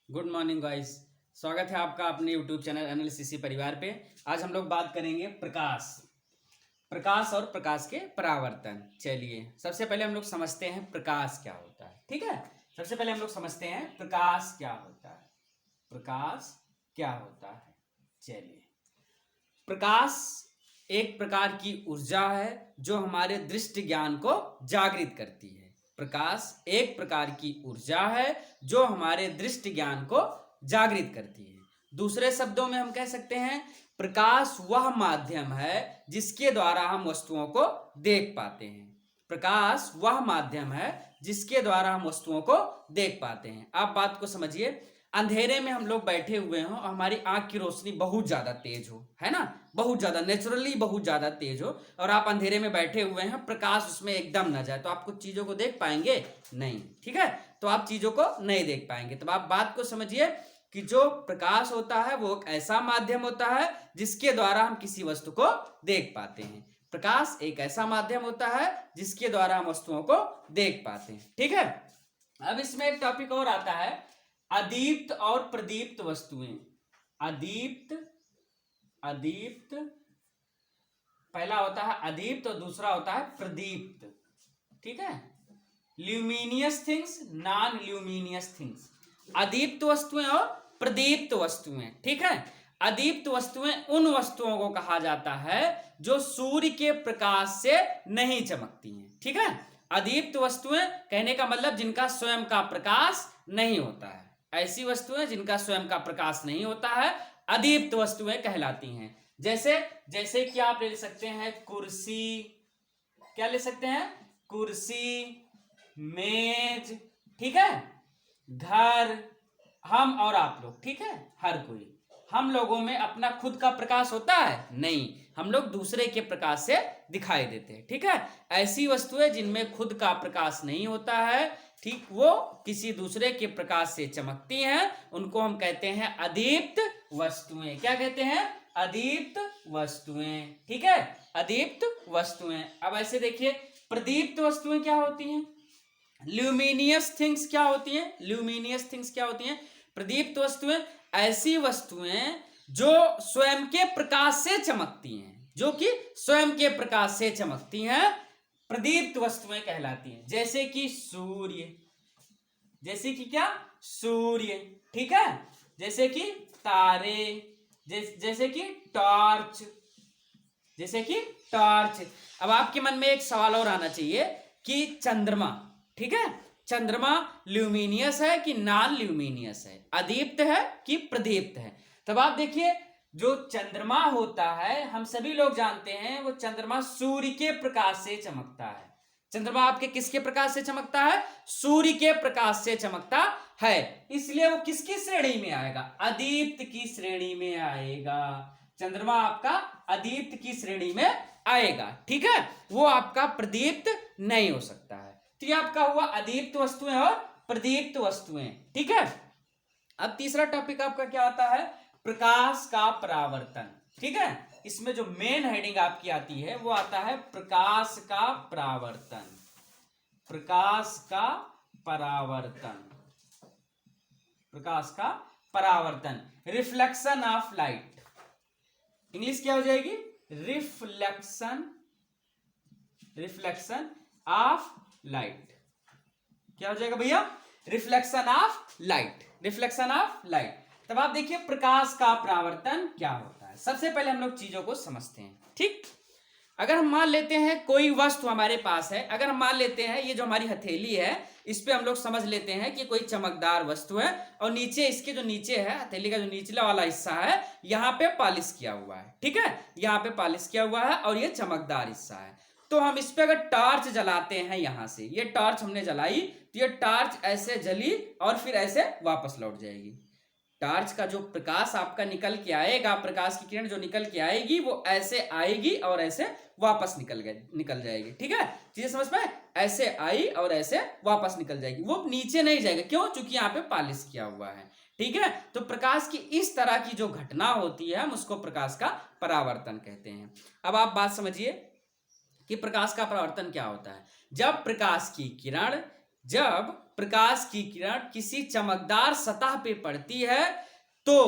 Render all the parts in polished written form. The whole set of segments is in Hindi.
Good morning guys. स्वागत है आपका अपने यूट्यूब चैनल एनालिसिस परिवार पे। आज हम लोग बात करेंगे प्रकाश और प्रकाश के परावर्तन। चलिए सबसे पहले हम लोग समझते हैं प्रकाश क्या होता है। ठीक है, सबसे पहले हम लोग समझते हैं प्रकाश क्या होता है। प्रकाश क्या होता है, चलिए। प्रकाश एक प्रकार की ऊर्जा है जो हमारे दृष्टि ज्ञान को जागृत करती है। प्रकाश एक प्रकार की ऊर्जा है जो हमारे दृष्टि ज्ञान को जागृत करती है। दूसरे शब्दों में हम कह सकते हैं प्रकाश वह माध्यम है जिसके द्वारा हम वस्तुओं को देख पाते हैं। प्रकाश वह माध्यम है जिसके द्वारा हम वस्तुओं को देख पाते हैं। आप बात को समझिए, अंधेरे में हम लोग बैठे हुए हों और हमारी आंख की रोशनी बहुत ज्यादा तेज हो, है ना, बहुत ज्यादा नेचुरली बहुत ज्यादा तेज हो, और आप अंधेरे में बैठे हुए हैं, प्रकाश उसमें एकदम ना जाए तो आप कुछ चीजों को देख पाएंगे नहीं। ठीक है, तो आप चीजों को नहीं देख पाएंगे। तो आप बात को समझिए कि जो प्रकाश होता है वो एक ऐसा माध्यम होता है जिसके द्वारा हम किसी वस्तु को देख पाते हैं। प्रकाश एक ऐसा माध्यम होता है जिसके द्वारा हम वस्तुओं को देख पाते हैं। ठीक है, अब इसमें एक टॉपिक और आता है, अदीप्त और प्रदीप्त वस्तुएं। अदीप्त पहला होता है अदीप्त और दूसरा होता है प्रदीप्त। ठीक है, luminous things, non luminous things. अदीप्त वस्तुएं और प्रदीप्त वस्तुएं। ठीक है, अदीप्त वस्तुएं उन वस्तुओं को कहा जाता है जो सूर्य के प्रकाश से नहीं चमकती हैं। ठीक है, अदीप्त वस्तुएं कहने का मतलब जिनका स्वयं का प्रकाश नहीं होता है। ऐसी वस्तुएं जिनका स्वयं का प्रकाश नहीं होता है अदीप्त वस्तुएं कहलाती हैं। जैसे जैसे कि आप ले सकते हैं कुर्सी, क्या ले सकते हैं, कुर्सी, मेज, ठीक है, घर। हम और आप लोग, ठीक है, हर कोई, हम लोगों में अपना खुद का प्रकाश होता है नहीं, हम लोग दूसरे के प्रकाश से दिखाई देते हैं। ठीक है, ऐसी वस्तुएं जिनमें खुद का प्रकाश नहीं होता है, ठीक, वो किसी दूसरे के प्रकाश से चमकती हैं, उनको हम कहते हैं अदीप्त वस्तुएं। क्या कहते हैं, अदीप्त वस्तुएं। ठीक है, अदीप्त वस्तुएं। अब ऐसे देखिए प्रदीप्त वस्तुएं क्या होती हैं, ल्यूमिनियस थिंग्स क्या होती हैं, ल्यूमिनियस थिंग्स क्या होती हैं, प्रदीप्त वस्तुएं ऐसी वस्तुएं जो स्वयं के प्रकाश से चमकती हैं, जो कि स्वयं के प्रकाश से चमकती हैं, प्रदीप्त वस्तुएं कहलाती हैं। जैसे कि सूर्य, जैसे कि क्या, सूर्य, ठीक है, जैसे कि तारे, जैसे कि टॉर्च, जैसे कि टॉर्च। अब आपके मन में एक सवाल और आना चाहिए कि चंद्रमा, ठीक है, चंद्रमा ल्यूमिनियस है कि नॉन ल्यूमिनियस है, अदीप्त है कि प्रदीप्त है। तब आप देखिए जो चंद्रमा होता है हम सभी लोग जानते हैं वो चंद्रमा सूर्य के प्रकाश से चमकता है। चंद्रमा आपके किसके प्रकाश से चमकता है, सूर्य के प्रकाश से चमकता है, इसलिए वो किसकी श्रेणी में आएगा, अदीप्त की श्रेणी में आएगा। चंद्रमा आपका अदीप्त की श्रेणी में आएगा। ठीक है, वो आपका प्रदीप्त नहीं हो सकता है। तो ये आपका हुआ अदीप्त वस्तुएं और प्रदीप्त वस्तुएं। ठीक है, अब तीसरा टॉपिक आपका क्या आता है, प्रकाश का परावर्तन। ठीक है, इसमें जो मेन हेडिंग आपकी आती है वो आता है प्रकाश का परावर्तन। प्रकाश का परावर्तन, प्रकाश का परावर्तन, रिफ्लेक्शन ऑफ लाइट। इंग्लिश क्या हो जाएगी, रिफ्लेक्शन, रिफ्लेक्शन ऑफ लाइट। क्या हो जाएगा भैया, reflection of light, reflection of light. तब आप देखिए प्रकाश का परावर्तन क्या होता है। सबसे पहले हम लोग चीजों को समझते हैं। ठीक, अगर हम मान लेते हैं कोई वस्तु हमारे पास है, अगर हम मान लेते हैं ये जो हमारी हथेली है इस पे हम लोग समझ लेते हैं कि कोई चमकदार वस्तु है, और नीचे इसके जो नीचे है, हथेली का जो निचला वाला हिस्सा है यहाँ पे पॉलिश किया हुआ है। ठीक है, यहाँ पे पॉलिश किया हुआ है और ये चमकदार हिस्सा है। तो हम इस पे अगर टॉर्च जलाते हैं, यहां से ये टॉर्च हमने जलाई तो ये टॉर्च ऐसे जली और फिर ऐसे वापस लौट जाएगी। टॉर्च का जो प्रकाश आपका निकल के आएगा, प्रकाश की किरण जो निकल के आएगी वो ऐसे आएगी और ऐसे वापस निकल जाएगी। ठीक है, चीजें समझ पाए, ऐसे आई और ऐसे वापस निकल जाएगी, वो नीचे नहीं जाएगा। क्यों, क्योंकि यहाँ पे पॉलिश किया हुआ है। ठीक है, तो प्रकाश की इस तरह की जो घटना होती है हम उसको प्रकाश का परावर्तन कहते हैं। अब आप बात समझिए कि प्रकाश का परावर्तन क्या होता है। जब प्रकाश की किरण जब प्रकाश की किरण किसी चमकदार सतह पे पड़ती है तो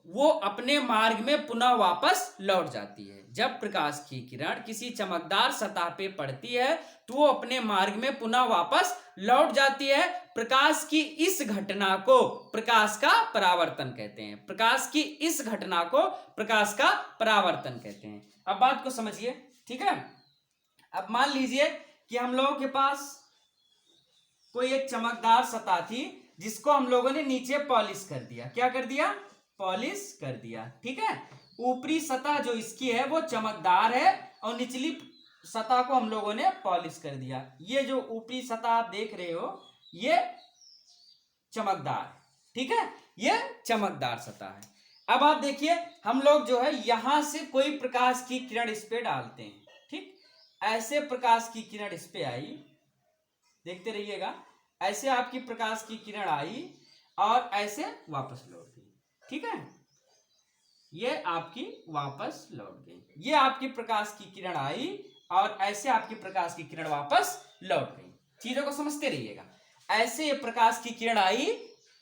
वो अपने मार्ग में पुनः वापस लौट जाती है। जब प्रकाश की किरण किसी चमकदार सतह पे पड़ती है तो वो अपने मार्ग में पुनः वापस लौट जाती है। प्रकाश की इस घटना को प्रकाश का परावर्तन कहते हैं। प्रकाश की इस घटना को प्रकाश का परावर्तन कहते हैं। अब बात को समझिए, ठीक है। अब मान लीजिए कि हम लोगों के पास कोई एक चमकदार सतह थी जिसको हम लोगों ने नीचे पॉलिश कर दिया। क्या कर दिया? पॉलिश कर दिया, ठीक है। ऊपरी सतह जो इसकी है वो चमकदार है और निचली सतह को हम लोगों ने पॉलिश कर दिया। ये जो ऊपरी सतह आप देख रहे हो ये चमकदार, ठीक है, ये चमकदार सतह है। अब आप देखिए हम लोग जो है यहां से कोई प्रकाश की किरण इस पे डालते हैं, ठीक। ऐसे प्रकाश की किरण इस पे आई, देखते रहिएगा, ऐसे आपकी प्रकाश की किरण आई और ऐसे वापस लौट गई, ठीक है। ये आपकी वापस लौट गई। ये आपकी प्रकाश की किरण आई और ऐसे आपकी प्रकाश की किरण वापस लौट गई। चीजों को समझते रहिएगा। ऐसे प्रकाश की किरण आई,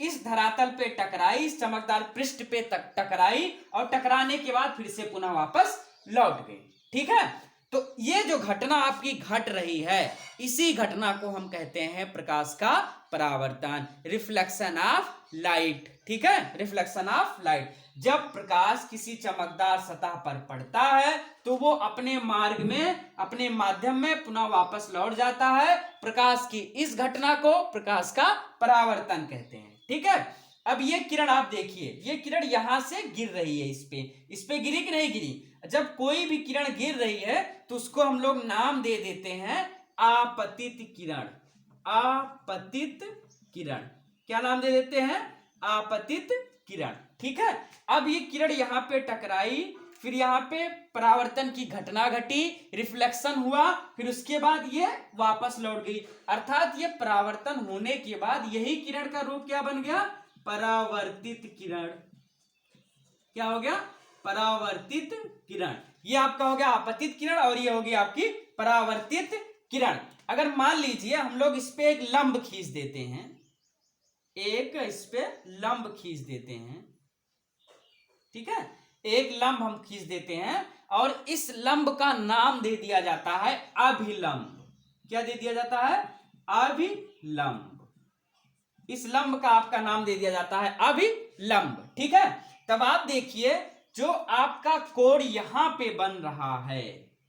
इस धरातल पे टकराई, इस चमकदार पृष्ठ पे टकराई और टकराने के बाद फिर से पुनः वापस लौट गई, ठीक है। तो ये जो घटना आपकी घट रही है इसी घटना को हम कहते हैं प्रकाश का परावर्तन, रिफ्लेक्शन ऑफ लाइट, ठीक है, रिफ्लेक्शन ऑफ लाइट। जब प्रकाश किसी चमकदार सतह पर पड़ता है तो वो अपने मार्ग में, अपने माध्यम में पुनः वापस लौट जाता है। प्रकाश की इस घटना को प्रकाश का परावर्तन कहते हैं, ठीक है। अब ये किरण आप देखिए, ये किरण यहां से गिर रही है, इस पे गिरी कि नहीं गिरी? जब कोई भी किरण गिर रही है तो उसको हम लोग नाम दे देते हैं आपतित किरण। आपतित किरण, क्या नाम दे देते हैं? आपतित किरण, ठीक है। अब ये किरण यहाँ पे टकराई, फिर यहाँ पे परावर्तन की घटना घटी, रिफ्लेक्शन हुआ, फिर उसके बाद ये वापस लौट गई। अर्थात ये परावर्तन होने के बाद यही किरण का रूप क्या बन गया? परावर्तित किरण। क्या हो गया? परावर्तित किरण। ये आपका हो गया आपतित किरण और ये होगी आपकी परावर्तित किरण। अगर मान लीजिए हम लोग इस पे एक लंब खींच देते हैं, एक इस पे लंब खींच देते हैं, ठीक है, एक लंब हम खींच देते हैं और इस लंब का नाम दे दिया जाता है अभिलंब। क्या दे दिया जाता है? अभिलंब। इस लंब का आपका नाम दे दिया जाता है अभिलंब, ठीक है। तब आप देखिए जो आपका कोण यहां पे बन रहा है,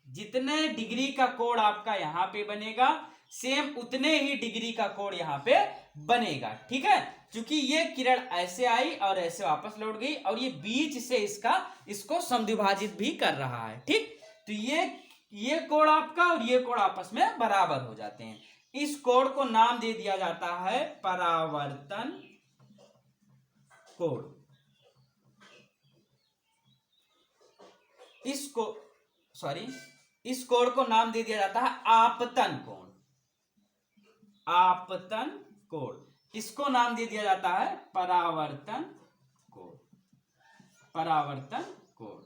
जितने डिग्री का कोण आपका यहां पे बनेगा सेम उतने ही डिग्री का कोण यहां पे बनेगा, ठीक है। क्योंकि ये किरण ऐसे आई और ऐसे वापस लौट गई और ये बीच से इसको समद्विभाजित भी कर रहा है, ठीक। तो ये कोण आपका और ये कोण आपस में बराबर हो जाते हैं। इस कोण को नाम दे दिया जाता है परावर्तन कोण। इस कोण को नाम दे दिया जाता है आपतन कोण। आपतन कोण, इसको नाम दे दिया जाता है परावर्तन कोण। परावर्तन कोण,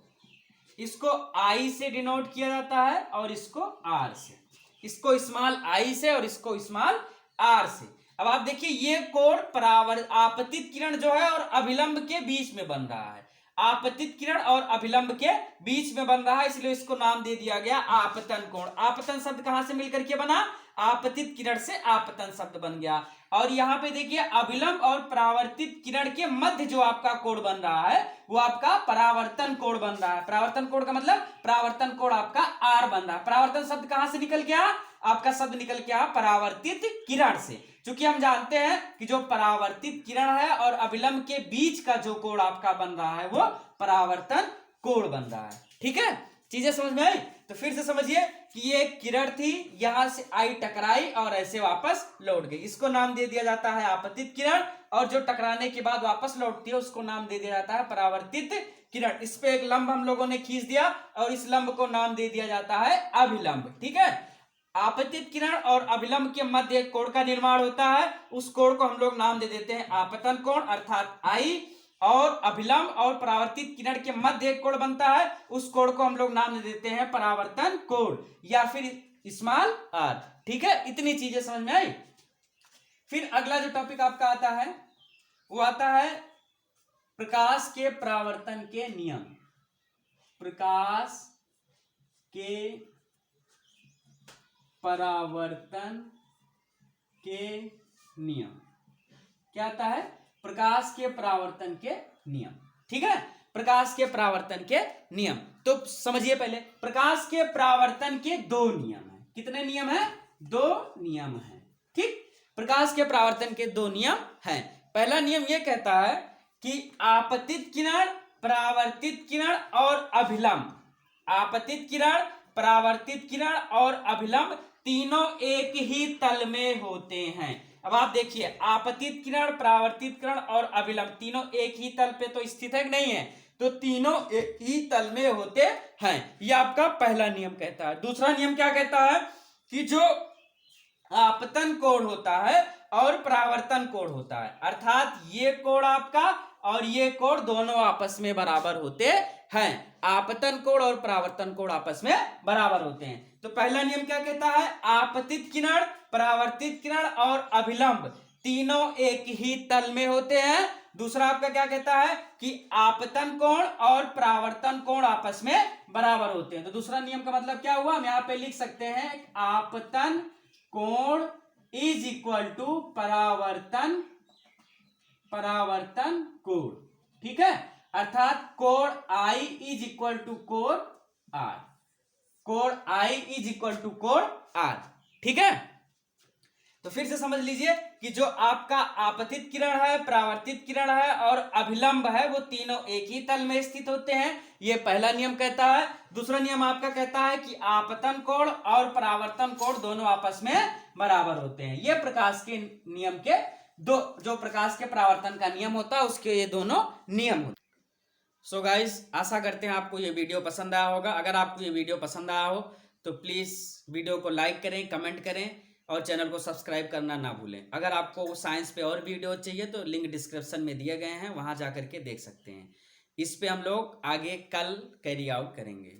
इसको आई से डिनोट किया जाता है और इसको आर से, इसको स्मॉल आई से और इसको स्मॉल आर से। अब आप देखिए ये कोण आपतित किरण जो है और अभिलंब के बीच में बन रहा है। आपतित किरण और अभिलंब के बीच में बन रहा है, इसलिए इसको नाम दे दिया गया आपतन कोण। आपतन शब्द कहां से मिलकर के बना? आपतित किरण से आपतन शब्द बन गया। और यहाँ पे देखिए अभिलंब और परावर्तित किरण के मध्य जो आपका कोण बन रहा है वो आपका परावर्तन कोण बन रहा है। परावर्तन कोण का मतलब परावर्तन कोण आपका आर बन रहा है। परावर्तन शब्द कहां से निकल गया? आपका शब्द निकल गया परावर्तित किरण से। क्योंकि हम जानते हैं कि जो परावर्तित किरण है और अभिलंब के बीच का जो कोण आपका बन रहा है वो परावर्तन कोण बन रहा है, ठीक है। चीजें समझ में आई? तो फिर से समझिए कि ये एक किरण थी, यहां से आई टकराई और ऐसे वापस लौट गई, इसको नाम दे दिया जाता है आपतित किरण। और जो टकराने के बाद वापस लौटती है उसको नाम दे दिया जाता है परावर्तित किरण। इस पे एक लंब हम लोगों ने खींच दिया और इस लंब को नाम दे दिया जाता है अभिलंब, ठीक है। आपतित किरण और अभिलंब के मध्य एक कोण का निर्माण होता है, उस कोण को हम लोग नाम दे देते हैं आपतन कोण अर्थात आई। और अभिलंब और परावर्तित किरण के मध्य एक कोण बनता है, उस कोण को हम लोग नाम दे देते हैं परावर्तन कोण या फिर स्मॉल आर, ठीक है। इतनी चीजें समझ में आई? फिर अगला जो टॉपिक आपका आता है वो आता है प्रकाश के परावर्तन के नियम। प्रकाश के परावर्तन के नियम क्या आता है? प्रकाश के परावर्तन के नियम। ठीक है, प्रकाश के परावर्तन के नियम। तो समझिए पहले, प्रकाश के परावर्तन के दो नियम हैं। कितने नियम हैं? दो नियम हैं। ठीक, प्रकाश के परावर्तन के दो नियम हैं। पहला नियम यह कहता है कि आपतित किरण, परावर्तित किरण और अभिलंब, आपतित किरण, परावर्तित किरण और अभिलंब तीनों एक ही तल में होते हैं। अब आप देखिए, आपतित किरण, परावर्तित किरण और अभिलंब तीनों एक ही तल पे तो स्थित है कि नहीं है? तो तीनों एक ही तल में होते हैं। यह आपका पहला नियम कहता है। दूसरा नियम क्या कहता है कि जो आपतन कोण होता है और परावर्तन कोण होता है, अर्थात ये कोण आपका और ये कोण दोनों आपस में बराबर होते हैं। आपतन कोण और परावर्तन कोण आपस में बराबर होते हैं। तो पहला नियम क्या कहता है? आपतित किरण, परावर्तित किरण और अभिलंब तीनों एक ही तल में होते हैं। दूसरा आपका क्या कहता है कि आपतन कोण और परावर्तन कोण आपस में बराबर होते हैं। तो दूसरा नियम का मतलब क्या हुआ? हम यहां पे लिख सकते हैं आपतन कोण इज इक्वल टू परावर्तन कोण। ठीक है, अर्थात कोण आई इज इक्वल टू कोण आर, कोण आई इज इक्वल टू कोण आर। ठीक है, तो फिर से समझ लीजिए कि जो आपका आपतित किरण है, परावर्तित किरण है और अभिलंब है वो तीनों एक ही तल में स्थित होते हैं। ये पहला नियम कहता है। दूसरा नियम आपका कहता है कि आपतन कोण और परावर्तन कोण दोनों आपस में बराबर होते हैं। ये प्रकाश के नियम के दो, जो प्रकाश के परावर्तन का नियम होता है उसके ये दोनों नियम होते हैं। सो गाइस, आशा करते हैं आपको ये वीडियो पसंद आया होगा। अगर आपको ये वीडियो पसंद आया हो तो प्लीज वीडियो को लाइक करें, कमेंट करें और चैनल को सब्सक्राइब करना ना भूलें। अगर आपको साइंस पे और वीडियो चाहिए तो लिंक डिस्क्रिप्शन में दिए गए हैं, वहां जाकर के देख सकते हैं। इस पे हम लोग आगे कल कैरी आउट करेंगे।